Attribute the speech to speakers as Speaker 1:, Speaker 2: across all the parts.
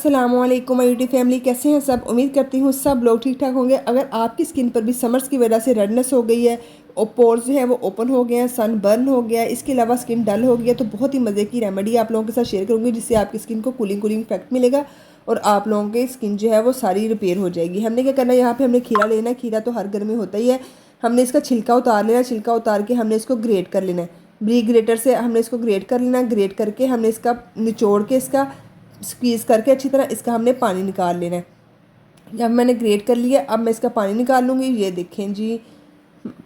Speaker 1: अस्सलाम वालेकुम YouTube family, कैसे हैं सब। उम्मीद करती हूँ सब लोग ठीक ठाक होंगे। अगर आपकी स्किन पर भी समर्स की वजह से रेडनेस हो गई है और पोर्स जो है वो ओपन हो गए हैं, सन बर्न हो गया है, इसके अलावा स्किन डल हो गई है, तो बहुत ही मज़े की रेमेडी आप लोगों के साथ शेयर करूँगी जिससे आपकी स्किन को कूलिंग कूलिंग इफेक्ट मिलेगा और आप लोगों की स्किन जो है वो सारी रिपेयर हो जाएगी। हमने क्या करना है, यहाँ पर हमने खीरा लेना है। खीरा तो हर घर में होता ही है। हमने इसका छिलका उतार लेना है। छिलका उतार के हमने इसको ग्रेट कर लेना है। ब्रीक ग्रेटर से हमने इसको ग्रेट कर लेना है। ग्रेट करके हमने इसका निचोड़ के इसका स्क्वीज़ करके अच्छी तरह इसका हमने पानी निकाल लेना है। जब मैंने ग्रेट कर लिया, अब मैं इसका पानी निकाल लूँगी। ये देखें जी,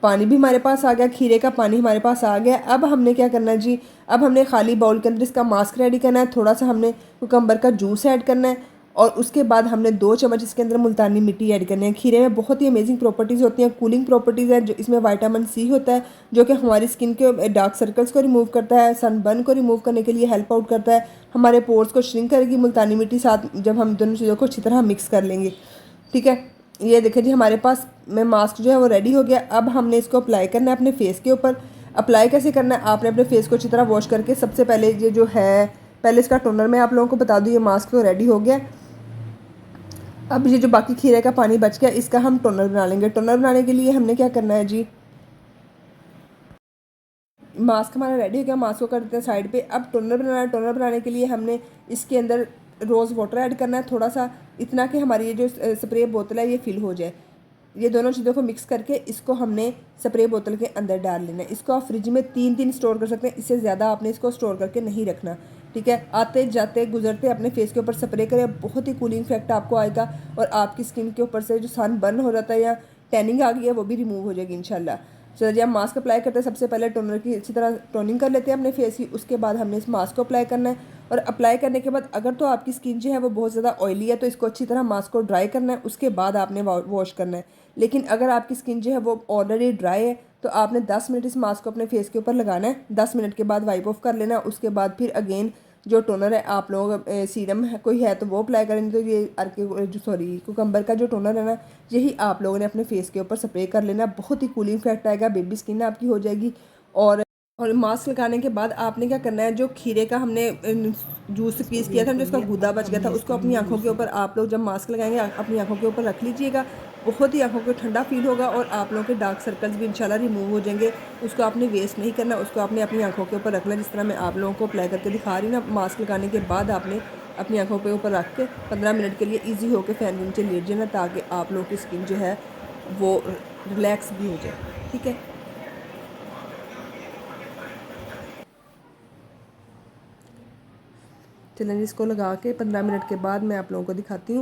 Speaker 1: पानी भी हमारे पास आ गया, खीरे का पानी हमारे पास आ गया। अब हमने क्या करना है जी, अब हमने खाली बाउल के अंदर इसका मास्क रेडी करना है। थोड़ा सा हमने कुकम्बर का जूस ऐड करना है और उसके बाद हमने 2 चम्मच इसके अंदर मुल्तानी मिट्टी ऐड करनी है। खीरे में बहुत ही अमेजिंग प्रॉपर्टीज़ होती हैं, कूलिंग प्रॉपर्टीज़ है। जो इसमें विटामिन सी होता है जो कि हमारी स्किन के डार्क सर्कल्स को रिमूव करता है, सनबर्न को रिमूव करने के लिए हेल्प आउट करता है, हमारे पोर्स को श्रिंक करेगी मुल्तानी मिट्टी साथ। जब हम दोनों चीज़ों को अच्छी तरह मिक्स कर लेंगे, ठीक है। ये देखें जी, हमारे पास में मास्क जो है वो रेडी हो गया। अब हमने इसको अप्लाई करना है अपने फेस के ऊपर। अप्लाई कैसे करना है, आपने अपने फेस को अच्छी तरह वॉश करके सबसे पहले ये जो है, पहले इसका टोनर मैं आप लोगों को बता दूँ। ये मास्क तो रेडी हो गया। अब ये जो बाकी खीरे का पानी बच गया, इसका हम टोनर बना लेंगे। टोनर बनाने के लिए हमने क्या करना है जी, मास्क हमारा रेडी हो गया, मास्क को कर देते हैं साइड पे। अब टोनर बनाना है। टोनर बनाने के लिए हमने इसके अंदर रोज़ वाटर ऐड करना है, थोड़ा सा, इतना कि हमारी ये जो स्प्रे बोतल है ये फिल हो जाए। ये दोनों चीज़ों को मिक्स करके इसको हमने स्प्रे बोतल के अंदर डाल लेना है। इसको आप फ्रिज में 3 दिन स्टोर कर सकते हैं, इससे ज़्यादा आपने इसको स्टोर करके नहीं रखना, ठीक है। आते जाते गुजरते अपने फेस के ऊपर स्प्रे करें, बहुत ही कूलिंग इफेक्ट आपको आएगा और आपकी स्किन के ऊपर से जो सन बर्न हो जाता है या टैनिंग आ गई है वो भी रिमूव हो जाएगी इंशाल्लाह। चलो जी, हम मास्क अप्लाई करते हैं। सबसे पहले टोनर की अच्छी तरह टोनिंग कर लेते हैं अपने फेस की। उसके बाद हमने इस मास्क को अप्लाई करना है और अप्लाई करने के बाद अगर तो आपकी स्किन जो है वो बहुत ज़्यादा ऑयली है तो इसको अच्छी तरह मास्क को ड्राई करना है, उसके बाद आपने वॉश करना है। लेकिन अगर आपकी स्किन जो है वो ऑलरेडी ड्राई है तो आपने 10 मिनट इस मास्क को अपने फेस के ऊपर लगाना है। 10 मिनट के बाद वाइप ऑफ कर लेना है। उसके बाद फिर अगेन जो टोनर है, आप लोग सीरम है कोई है तो वो अप्लाई करेंगे। तो ये कुकम्बर का जो टोनर है ना, यही आप लोगों ने अपने फेस के ऊपर स्प्रे कर लेना। बहुत ही कूलिंग इफेक्ट आएगा, बेबी स्किन आपकी हो जाएगी। और मास्क लगाने के बाद आपने क्या करना है, जो खीरे का हमने जूस स्क्वीज़ किया था, जो उसका गूदा बच गया था, उसको अपनी आंखों के ऊपर आप लोग जब मास्क लगाएंगे अपनी आंखों के ऊपर रख लीजिएगा। बहुत ही आंखों को ठंडा फील होगा और आप लोगों के डार्क सर्कल्स भी इंशाल्लाह रिमूव हो जाएंगे। उसको आपने वेस्ट नहीं करना, उसको आपने अपनी आंखों के ऊपर रखना, जिस तरह मैं आप लोगों को अप्लाई करके दिखा रही ना। मास्क लगाने के बाद आपने अपनी आंखों के ऊपर रख के 15 मिनट के लिए ईजी होकर फैन के नीचे लेट जाना, ताकि आप लोगों की स्किन जो है वो रिलैक्स भी हो जाए, ठीक है। चलें, इसको लगा के 15 मिनट के बाद मैं आप लोगों को दिखाती हूँ।